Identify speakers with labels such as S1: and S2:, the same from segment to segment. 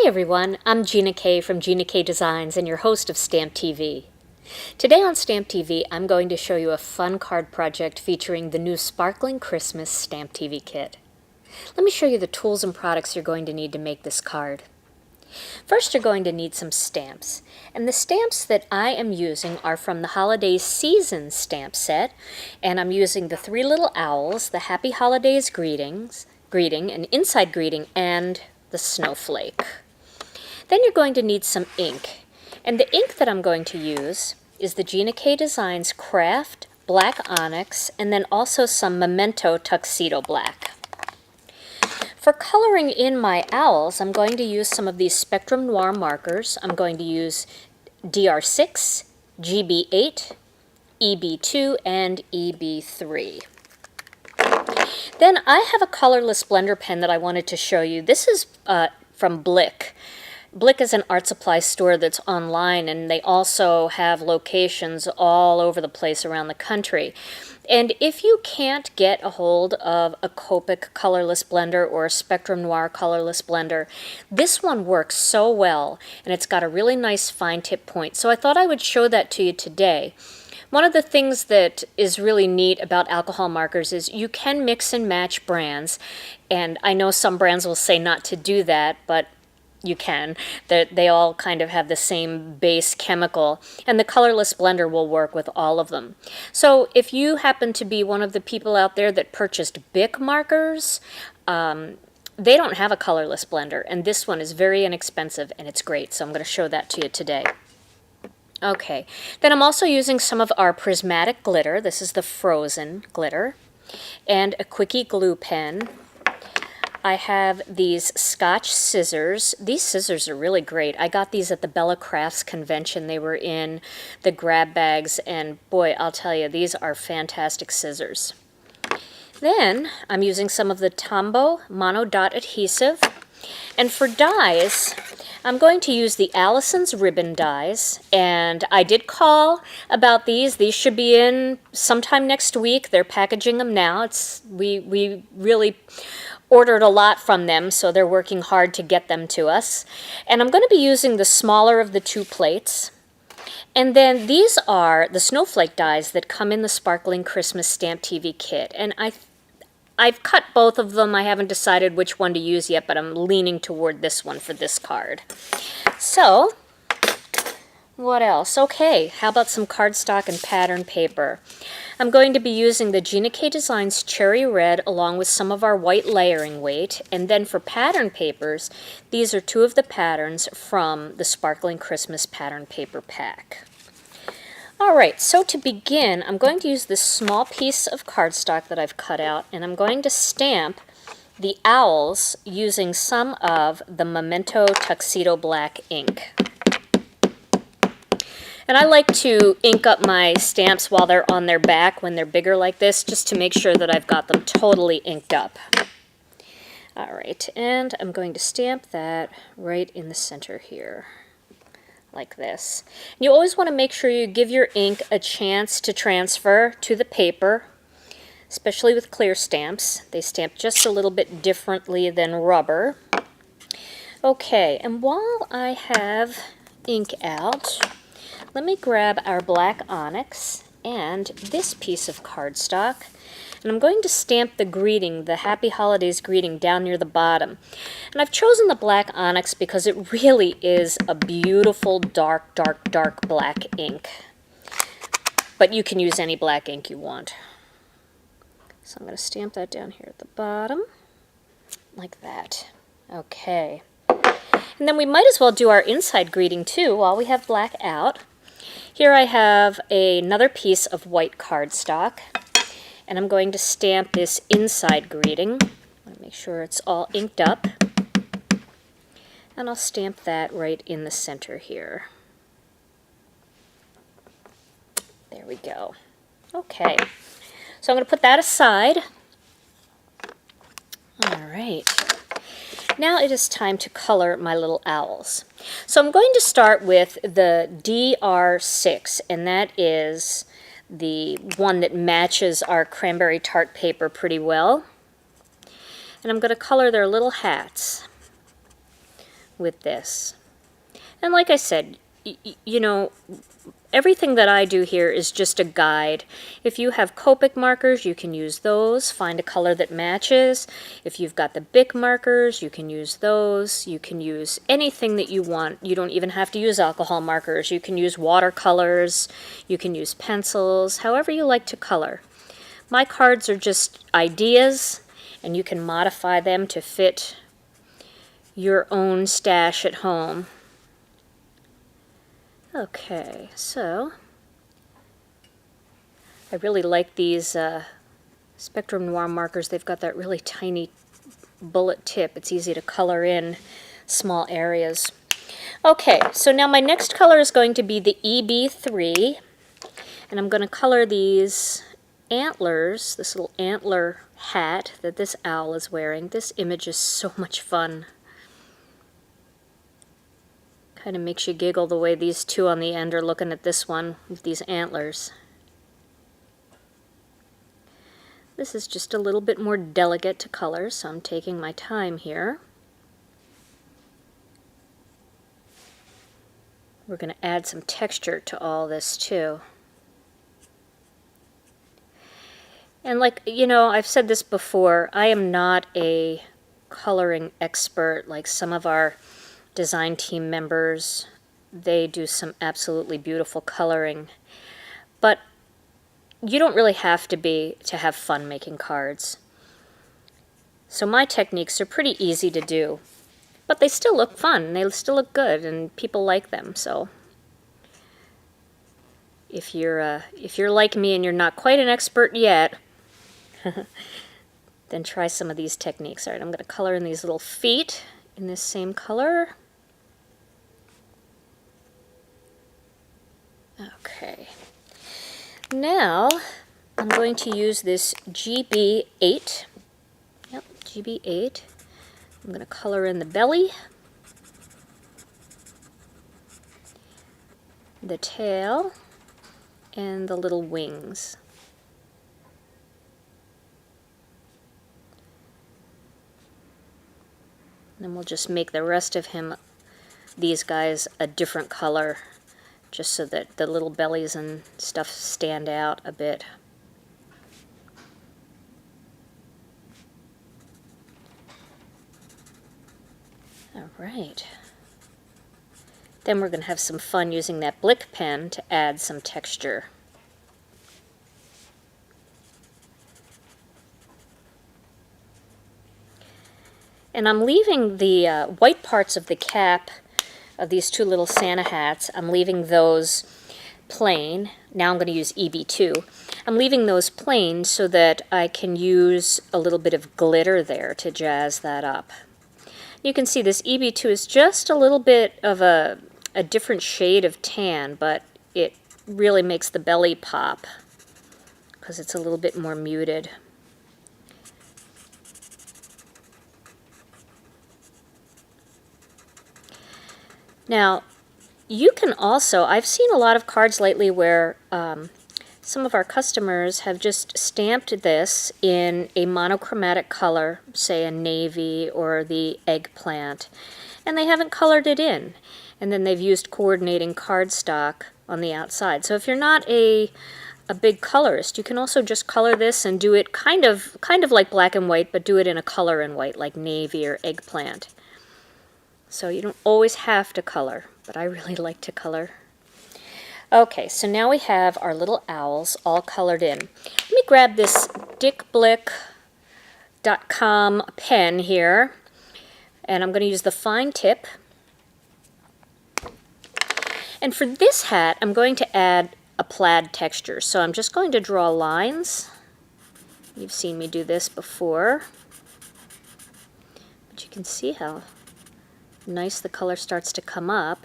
S1: Hi everyone, I'm Gina K from Gina K Designs and your host of Stamp TV. Today on Stamp TV, I'm going to show you a fun card project featuring the new Sparkling Christmas Stamp TV kit. Let me show you the tools and products you're going to need to make this card. First, you're going to need some stamps, and the stamps that I am using are from the Holiday Season stamp set, and I'm using the three little owls, the Happy Holidays greeting, an inside greeting, and the snowflake. Then you're going to need some ink, and the ink that I'm going to use is the Gina K Designs Kraft Black Onyx, and then also some Memento Tuxedo Black. For coloring in my owls, I'm going to use some of these Spectrum Noir markers. I'm going to use DR6, GB8, EB2, and EB3. Then I have a colorless blender pen that I wanted to show you. This is from Blick. Blick is an art supply store that's online, and they also have locations all over the place around the country. And if you can't get a hold of a Copic colorless blender or a Spectrum Noir colorless blender, this one works so well, and it's got a really nice fine tip point. So I thought I would show that to you today. One of the things that is really neat about alcohol markers is you can mix and match brands, and I know some brands will say not to do that, but you can. They all kind of have the same base chemical, and the colorless blender will work with all of them. So if you happen to be one of the people out there that purchased Bic markers, they don't have a colorless blender, and this one is very inexpensive and it's great, so I'm going to show that to you today. Okay, then I'm also using some of our prismatic glitter. This is the frozen glitter, and a Quickie glue pen. I have these Scotch scissors. These scissors are really great. I got these at the Bella Crafts convention. They were in the grab bags, and boy, I'll tell you, these are fantastic scissors. Then I'm using some of the Tombow Mono Dot Adhesive, and for dies, I'm going to use the Allison's ribbon dies, and I did call about these. These should be in sometime next week. They're packaging them now. We really ordered a lot from them, so they're working hard to get them to us. And I'm going to be using the smaller of the two plates. And then these are the snowflake dies that come in the Sparkling Christmas Stamp TV kit. And I've cut both of them. I haven't decided which one to use yet, but I'm leaning toward this one for this card. So, what else? Okay, how about some cardstock and pattern paper? I'm going to be using the Gina K Designs Cherry Red along with some of our white layering weight. And then for pattern papers, these are two of the patterns from the Sparkling Christmas Pattern Paper Pack. Alright, so to begin, I'm going to use this small piece of cardstock that I've cut out, and I'm going to stamp the owls using some of the Memento Tuxedo Black ink. And I like to ink up my stamps while they're on their back when they're bigger like this, just to make sure that I've got them totally inked up. Alright, and I'm going to stamp that right in the center here, like this. And you always want to make sure you give your ink a chance to transfer to the paper, especially with clear stamps. They stamp just a little bit differently than rubber. Okay, and while I have ink out, let me grab our black onyx and this piece of cardstock, and I'm going to stamp the greeting, the Happy Holidays greeting, down near the bottom. And I've chosen the black onyx because it really is a beautiful dark, dark, dark black ink. But you can use any black ink you want. So I'm going to stamp that down here at the bottom, like that. Okay. And then we might as well do our inside greeting too while we have black out. Here I have another piece of white cardstock, and I'm going to stamp this inside greeting. I want to make sure it's all inked up. And I'll stamp that right in the center here. There we go. Okay, so I'm going to put that aside. All right. Now it is time to color my little owls. So I'm going to start with the DR6, and that is the one that matches our cranberry tart paper pretty well. And I'm going to color their little hats with this. And like I said, you know, everything that I do here is just a guide. If you have Copic markers, you can use those. Find a color that matches. If you've got the Bic markers, you can use those. You can use anything that you want. You don't even have to use alcohol markers. You can use watercolors. You can use pencils, however you like to color. My cards are just ideas, and you can modify them to fit your own stash at home. Okay, so I really like these Spectrum Noir markers. They've got that really tiny bullet tip. It's easy to color in small areas. Okay, so now my next color is going to be the EB3, and I'm going to color these antlers, this little antler hat that this owl is wearing. This image is so much fun. Kind of makes you giggle the way these two on the end are looking at this one with these antlers. This is just a little bit more delicate to color, so I'm taking my time here. We're going to add some texture to all this too. And like, you know, I've said this before, I am not a coloring expert like some of our design team members. They do some absolutely beautiful coloring. But you don't really have to be to have fun making cards. So my techniques are pretty easy to do. But they still look fun, they still look good, and people like them. So if you're like me and you're not quite an expert yet, then try some of these techniques. All right, I'm going to color in these little feet in this same color. Okay. Now I'm going to use this GB8. Yep, GB8. I'm going to color in the belly, the tail, and the little wings. And then we'll just make the rest of him, these guys, a different color, just so that the little bellies and stuff stand out a bit. All right. Then we're going to have some fun using that Blick pen to add some texture. And I'm leaving the white parts of the cap of these two little Santa hats, I'm leaving those plain. Now I'm going to use EB2. I'm leaving those plain so that I can use a little bit of glitter there to jazz that up. You can see this EB2 is just a little bit of a different shade of tan, but it really makes the belly pop because it's a little bit more muted. Now, you can also, I've seen a lot of cards lately where some of our customers have just stamped this in a monochromatic color, say a navy or the eggplant, and they haven't colored it in. And then they've used coordinating cardstock on the outside. So if you're not a big colorist, you can also just color this and do it kind of like black and white, but do it in a color in white, like navy or eggplant. So you don't always have to color, but I really like to color. Okay, so now we have our little owls all colored in. Let me grab this dickblick.com pen here, and I'm going to use the fine tip. And for this hat, I'm going to add a plaid texture. So I'm just going to draw lines. You've seen me do this before. But you can see how nice the color starts to come up.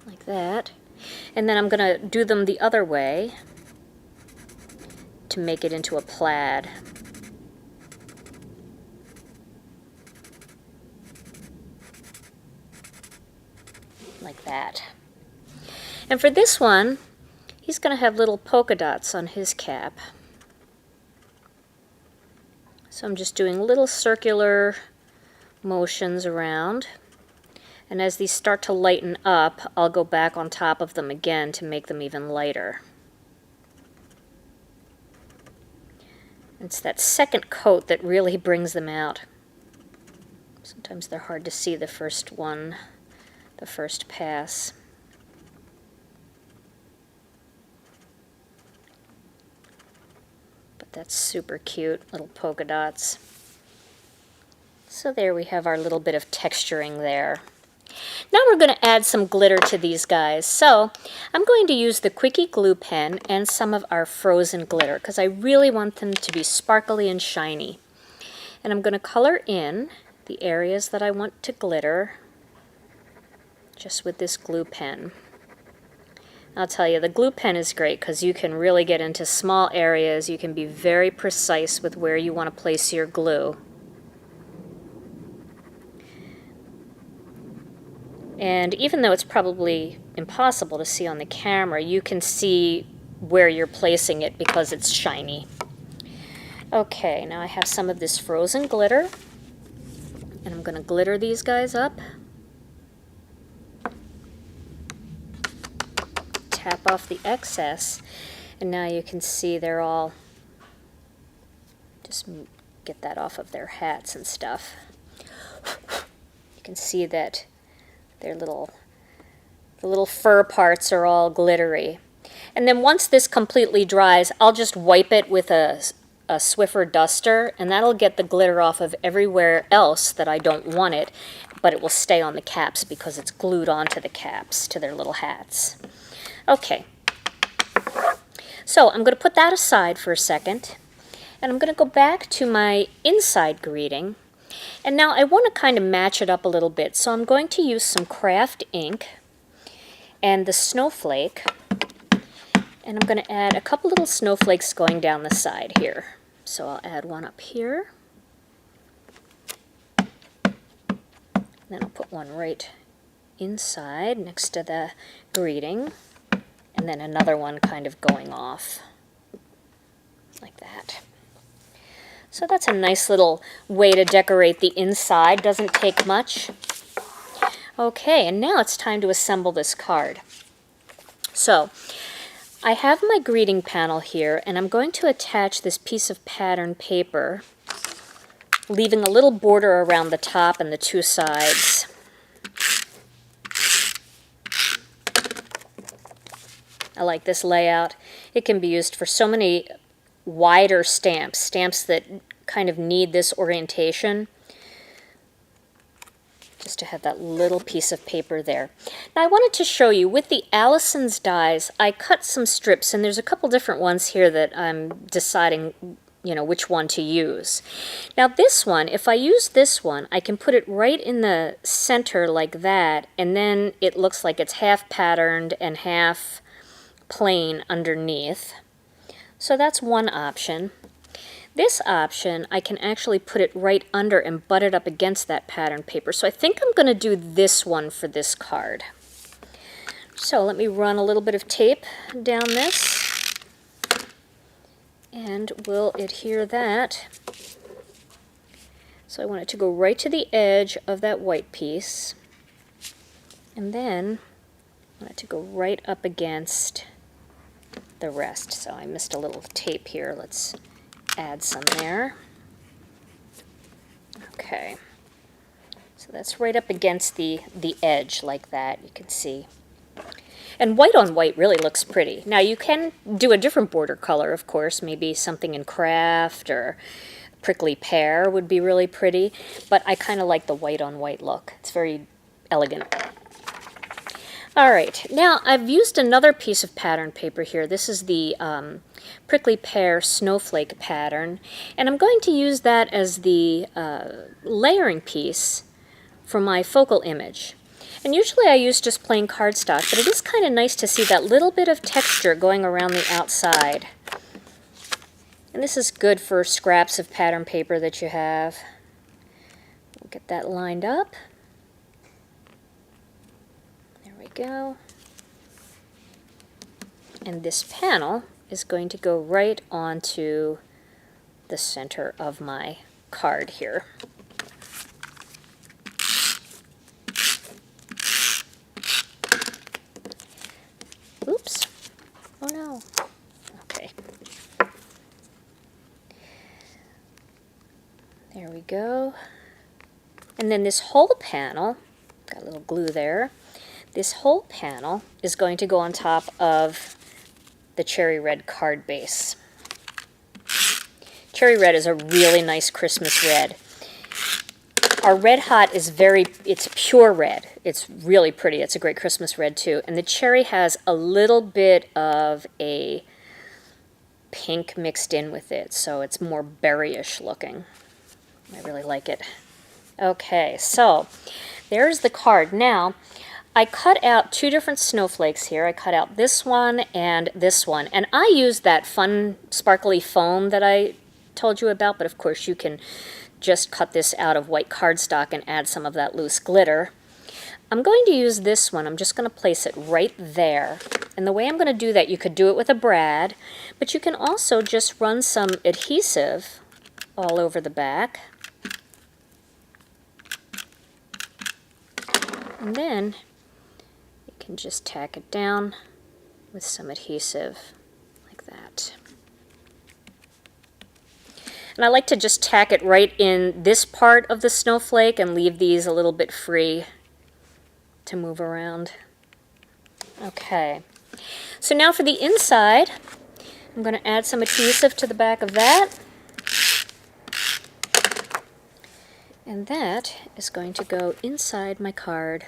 S1: Like that. And then I'm going to do them the other way to make it into a plaid. Like that. And for this one, he's going to have little polka dots on his cap. So I'm just doing little circular motions around. And as these start to lighten up, I'll go back on top of them again to make them even lighter. It's that second coat that really brings them out. Sometimes they're hard to see the first one, the first pass. But that's super cute, little polka dots. So there we have our little bit of texturing there. Now we're going to add some glitter to these guys. So I'm going to use the Quickie glue pen and some of our frozen glitter because I really want them to be sparkly and shiny. And I'm going to color in the areas that I want to glitter just with this glue pen. I'll tell you, the glue pen is great because you can really get into small areas. You can be very precise with where you want to place your glue. And even though it's probably impossible to see on the camera, you can see where you're placing it because it's shiny. Okay, now I have some of this frozen glitter, and I'm going to glitter these guys up. Tap off the excess, and now you can see they're all, just get that off of their hats and stuff. You can see that the little fur parts are all glittery. And then once this completely dries, I'll just wipe it with a Swiffer duster, and that'll get the glitter off of everywhere else that I don't want it, but it will stay on the caps because it's glued onto the caps, to their little hats. Okay, so I'm going to put that aside for a second, and I'm going to go back to my inside greeting. And now I want to kind of match it up a little bit, so I'm going to use some Kraft ink and the snowflake, and I'm going to add a couple little snowflakes going down the side here. So I'll add one up here, then I'll put one right inside next to the greeting, and then another one kind of going off like that. So that's a nice little way to decorate the inside. Doesn't take much. Okay, and now it's time to assemble this card. So I have my greeting panel here, and I'm going to attach this piece of pattern paper, leaving a little border around the top and the two sides. I like this layout. It can be used for so many wider stamps, stamps that kind of need this orientation, just to have that little piece of paper there. Now I wanted to show you, with the Allison's dies, I cut some strips, and there's a couple different ones here that I'm deciding, which one to use. Now this one, if I use this one, I can put it right in the center like that, and then it looks like it's half patterned and half plain underneath. So that's one option. This option, I can actually put it right under and butt it up against that pattern paper. So I think I'm going to do this one for this card. So let me run a little bit of tape down this, and we'll adhere that. So I want it to go right to the edge of that white piece, and then I want it to go right up against the rest. So I missed a little tape here. Let's add some there. Okay. So that's right up against the edge like that, you can see. And white on white really looks pretty. Now you can do a different border color, of course, maybe something in Kraft or prickly pear would be really pretty, but I kind of like the white on white look. It's very elegant. All right, now I've used another piece of pattern paper here. This is the prickly pear snowflake pattern, and I'm going to use that as the layering piece for my focal image. And usually I use just plain cardstock, but it is kind of nice to see that little bit of texture going around the outside. And this is good for scraps of pattern paper that you have. We'll get that lined up. Go. And this panel is going to go right onto the center of my card here. Oops. Oh no. Okay. There we go. And then this whole panel, got a little glue there, this whole panel is going to go on top of the cherry red card base. Cherry red is a really nice Christmas red. Our Red Hot is it's pure red. It's really pretty. It's a great Christmas red too. And the cherry has a little bit of a pink mixed in with it, so it's more berryish looking. I really like it. Okay, so there's the card. Now, I cut out two different snowflakes here. I cut out this one, and I used that fun sparkly foam that I told you about, but of course you can just cut this out of white cardstock and add some of that loose glitter. I'm going to use this one. I'm just going to place it right there. And the way I'm going to do that, you could do it with a brad, but you can also just run some adhesive all over the back. And then you can just tack it down with some adhesive like that. And I like to just tack it right in this part of the snowflake and leave these a little bit free to move around. Okay, so now for the inside, I'm going to add some adhesive to the back of that. And that is going to go inside my card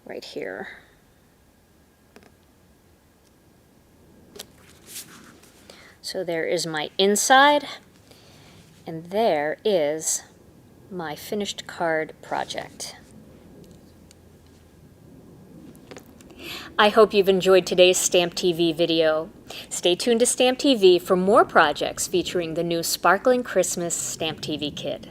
S1: right here. So there is my inside. And there is my finished card project. I hope you've enjoyed today's Stamp TV video. Stay tuned to Stamp TV for more projects featuring the new Sparkling Christmas Stamp TV kit.